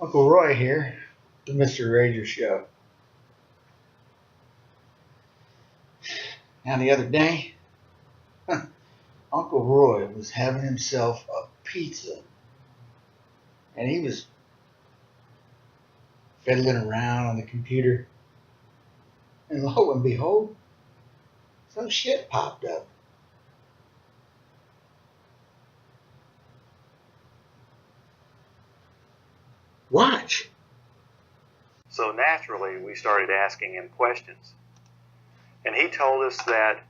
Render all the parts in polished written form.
Uncle Roy here, the Mr. Rager Show. Now the other day, Uncle Roy was having himself a pizza, and he was fiddling around on the computer, and lo and behold, some shit popped up. Watch. So naturally, we started asking him questions. And he told us that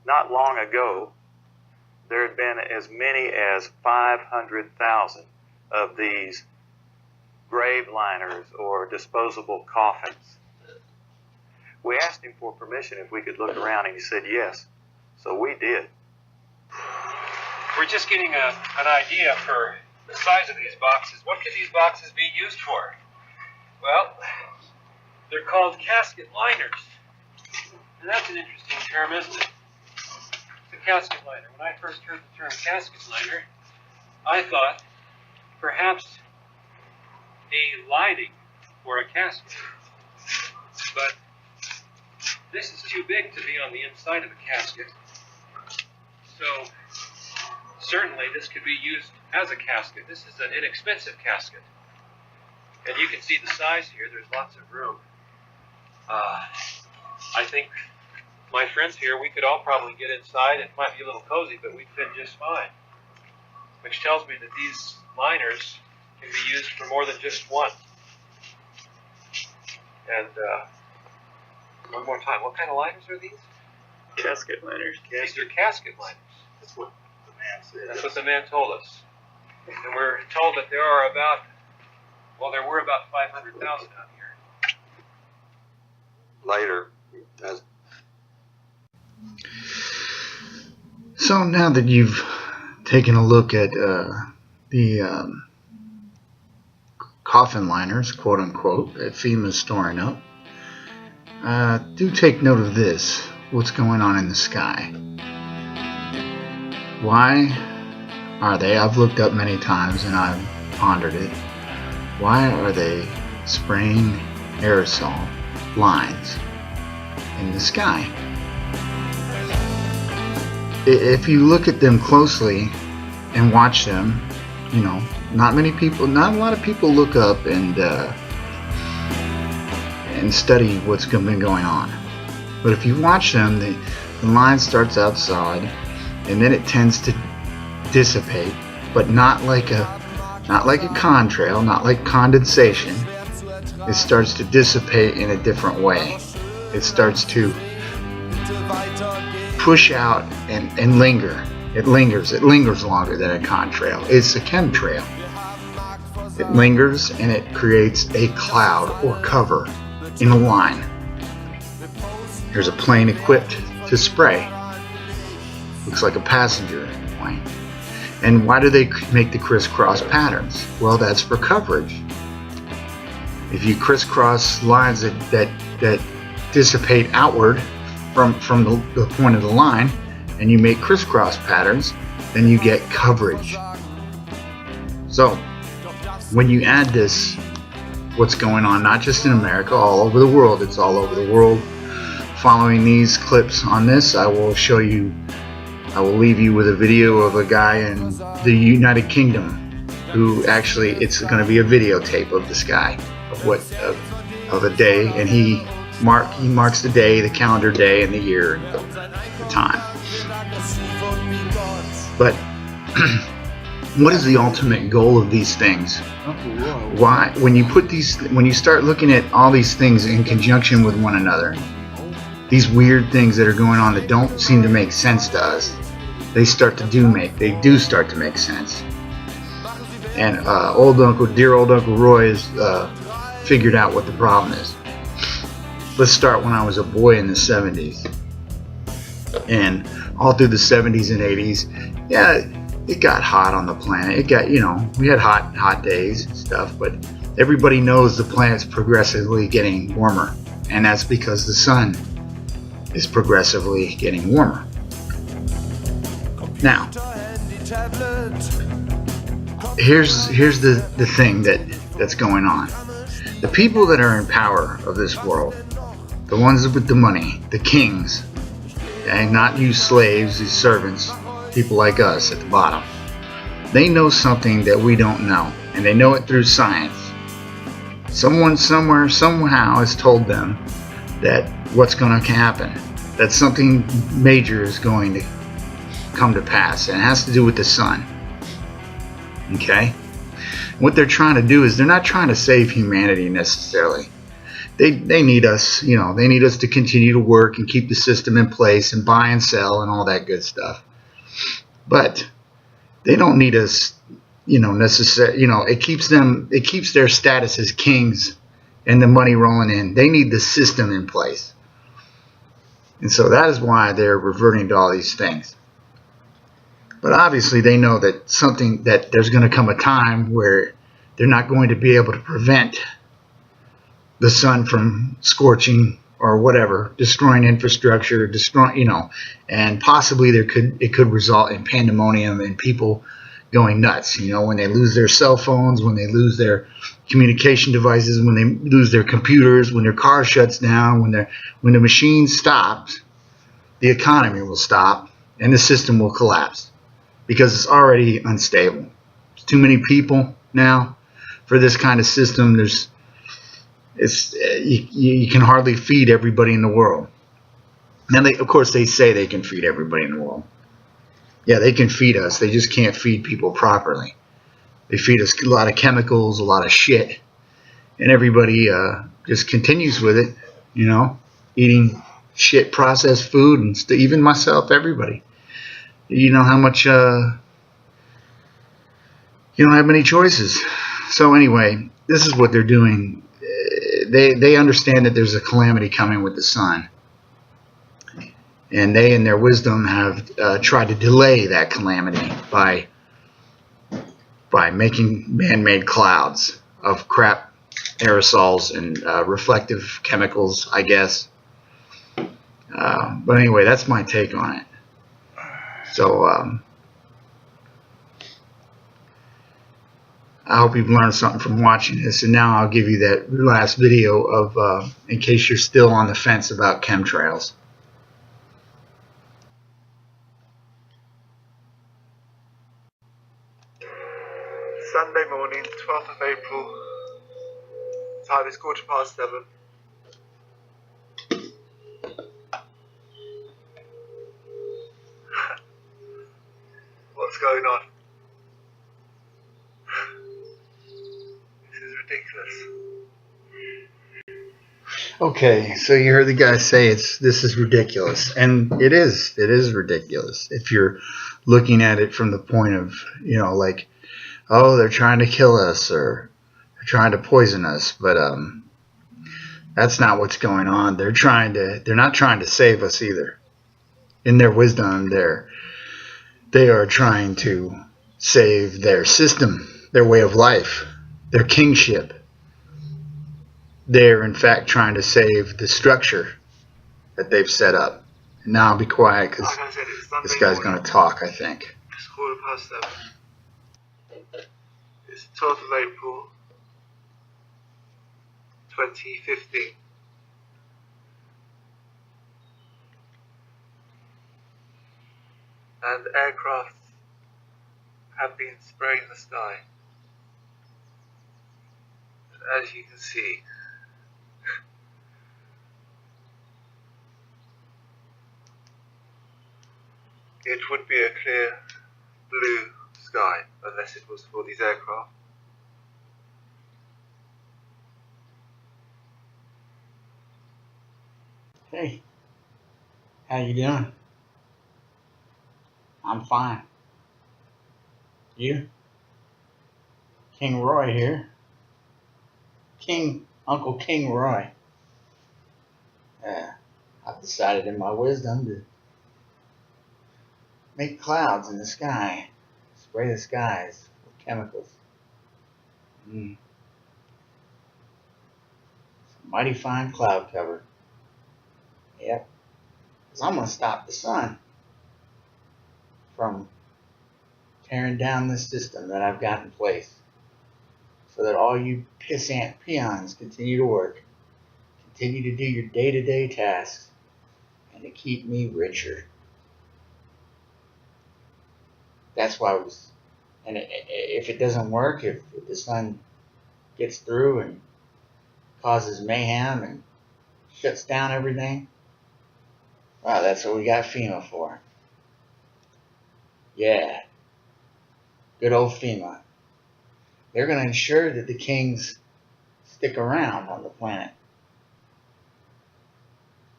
not long ago, there had been as many as 500,000 of these grave liners or disposable coffins. We asked him for permission if we could look around, and he said yes. So we did. We're just getting an idea for the size of these boxes. What could these boxes be used for? Well, they're called casket liners. And that's an interesting term, isn't it? It's a casket liner. When I first heard the term casket liner, I thought perhaps a lining for a casket. But this is too big to be on the inside of a casket. So certainly this could be used as a casket. This is an inexpensive casket. And you can see the size here. There's lots of room. I think my friends here, we could all probably get inside. It might be a little cozy, but we'd fit just fine. Which tells me that these liners can be used for more than just one. And one more time, what kind of liners are these? Casket liners. These are casket liners. That's what the man said. That's what the man told us. And we're told that there are about, well, there were about 500,000 out here. Later. So now that you've taken a look at the coffin liners, quote unquote, that FEMA's storing up, do take note of this, what's going on in the sky. Why are they, I've looked up many times and I've pondered it, why are they spraying aerosol lines in the sky? If you look at them closely and watch them, you know, not a lot of people look up and study what's been going on. But if you watch them, the line starts outside and then it tends to dissipate, but not like a contrail, not like condensation. It starts to dissipate in a different way. It starts to push out and linger. It lingers longer than a contrail. It's a chemtrail. It lingers and it creates a cloud or cover in a line. There's a plane equipped to spray. Looks like a passenger plane. And why do they make the crisscross patterns? Well, that's for coverage. If you crisscross lines that dissipate outward from the point of the line, and you make crisscross patterns, then you get coverage. So when you add this, what's going on, not just in America, all over the world, it's all over the world. Following these clips on this, I will leave you with a video of a guy in the United Kingdom who actually, it's going to be a videotape of this guy of a day, and he marks the day, the calendar day, and the year, and the time. But what is the ultimate goal of these things? Why, when you start looking at all these things in conjunction with one another, these weird things that are going on that don't seem to make sense to us, they do start to make sense. And dear old Uncle Roy has figured out what the problem is. Let's start when I was a boy in the 70s. And all through the 70s and 80s, yeah, it got hot on the planet. It got, we had hot days and stuff, but everybody knows the planet's progressively getting warmer. And that's because the sun is progressively getting warmer. Now, here's the thing that that's going on. The people that are in power of this world, the ones with the money, the kings, okay, not you slaves, these servants, people like us at the bottom, they know something that we don't know, and they know it through science. Someone somewhere, somehow has told them that what's going to happen, that something major is going to come to pass, and it has to do with the sun. Okay? What they're trying to do is they're not trying to save humanity necessarily. They need us, they need us to continue to work and keep the system in place and buy and sell and all that good stuff. But they don't need us, necessarily, it keeps their status as kings and the money rolling in. They need the system in place. And so that is why they're reverting to all these things. But obviously they know that there's going to come a time where they're not going to be able to prevent the sun from scorching or whatever, destroying infrastructure, and possibly it could result in pandemonium and people going nuts, when they lose their cell phones, when they lose their communication devices, when they lose their computers, when their car shuts down, when the machine stops, the economy will stop and the system will collapse because it's already unstable. There's too many people now for this kind of system. You can hardly feed everybody in the world. Now, of course, they say they can feed everybody in the world. Yeah, they can feed us. They just can't feed people properly. They feed us a lot of chemicals, a lot of shit, and everybody just continues with it, eating shit, processed food, and even myself, everybody. You know how much you don't have many choices. So anyway, this is what they're doing. They understand that there's a calamity coming with the sun. And they, in their wisdom, have tried to delay that calamity by making man-made clouds of crap aerosols and reflective chemicals, I guess. But anyway, that's my take on it. So I hope you've learned something from watching this. And now I'll give you that last video of, in case you're still on the fence about chemtrails. Sunday morning, 12th of April, time is 7:15. What's going on? This is ridiculous. Okay, so you heard the guy say this is ridiculous, and it is ridiculous if you're looking at it from the point of, like, oh, they're trying to kill us or they're trying to poison us, but that's not what's going on. They're not trying to save us either. In their wisdom, they are trying to save their system, their way of life, their kingship. They're in fact trying to save the structure that they've set up. And now I'll be quiet because this guy's going to talk, I think. It's 7:15. It's 12th of April, 2015. And aircraft have been spraying the sky. And as you can see, it would be a clear blue sky unless it was for these aircraft. Hey, how you doing? I'm fine. You? King Roy here. Uncle King Roy. I've decided in my wisdom to make clouds in the sky. Spray the skies with chemicals. It's a mighty fine cloud cover. Yep. Because I'm going to stop the sun from tearing down this system that I've got in place. so that all you pissant peons continue to work, continue to do your day-to-day tasks, and to keep me richer. That's why it was, and if it doesn't work, if the sun gets through and causes mayhem and shuts down everything, wow, that's what we got FEMA for. Yeah, good old FEMA. They're going to ensure that the kings stick around on the planet.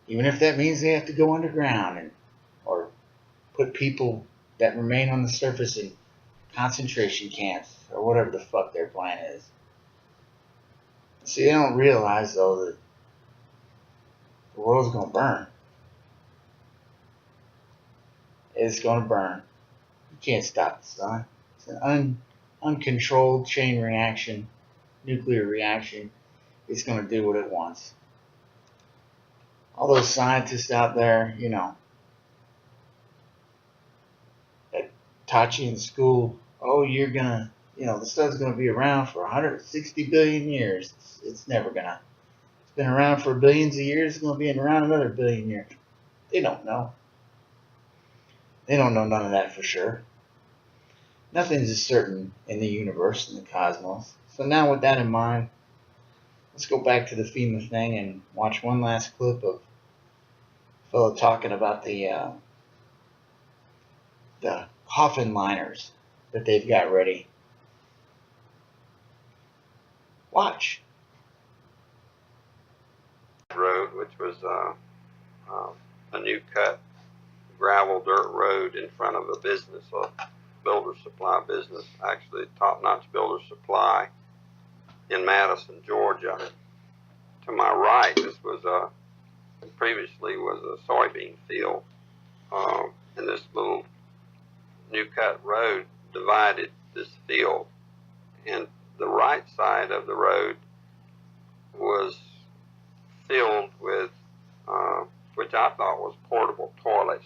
Even if that means they have to go underground or put people that remain on the surface in concentration camps or whatever the fuck their plan is. See, they don't realize, though, that the world's going to burn. It's going to burn. You can't stop the sun. It's an uncontrolled chain reaction, nuclear reaction. It's going to do what it wants. All those scientists out there, you know, that taught you in school, oh, you're going to, you know, the sun's going to be around for 160 billion years. It's never going to. It's been around for billions of years. It's going to be around another billion years. They don't know. They don't know none of that for sure. Nothing's as certain in the universe and the cosmos. So now with that in mind, let's go back to the FEMA thing and watch one last clip of a fellow talking about the Coffin Miners that they've got ready. Watch. Road, which was a new cut gravel dirt road in front of a business, a builder supply business, actually top-notch builder supply in Madison, Georgia. To my right, this was previously was a soybean field, and this little new cut road divided this field, and the right side of the road was filled with which I thought was portable toilets.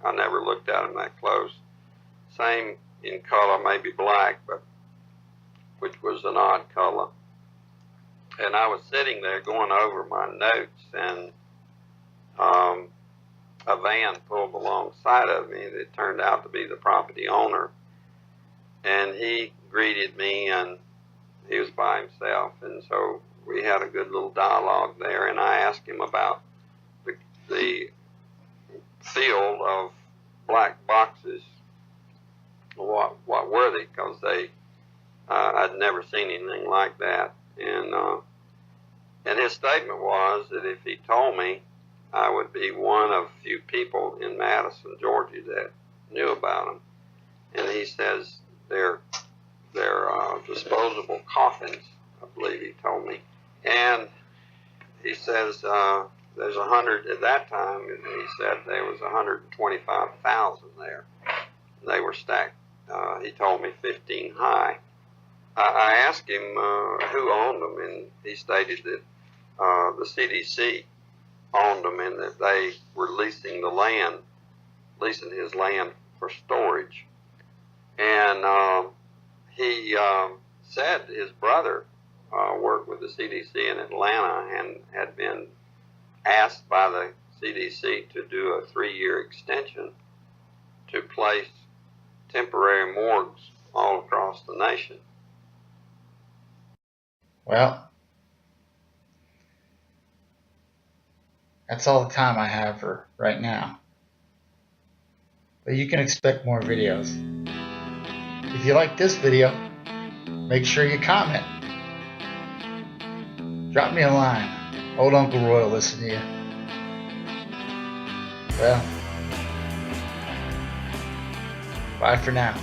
I never looked at them that close. Same in color, maybe black, but which was an odd color. And I was sitting there going over my notes, and a van pulled alongside of me that turned out to be the property owner. And he greeted me, and he was by himself. And so we had a good little dialogue there, and I asked him about the field of black boxes. What were they? Because I'd never seen anything like that. And his statement was that if he told me, I would be one of few people in Madison, Georgia that knew about them. And he says they're disposable coffins, I believe he told me. And he says there's 100 at that time. And he said there was 125,000 there. They were stacked. He told me 15 high. I asked him who owned them, and he stated that the CDC owned them and that they were leasing the land, leasing his land for storage. And he said his brother worked with the CDC in Atlanta and had been asked by the CDC to do a 3-year extension to place temporary morgues all across the nation. Well, that's all the time I have for right now. But you can expect more videos. If you like this video, make sure you comment. Drop me a line. Old Uncle Roy will listen to you. Well, bye for now.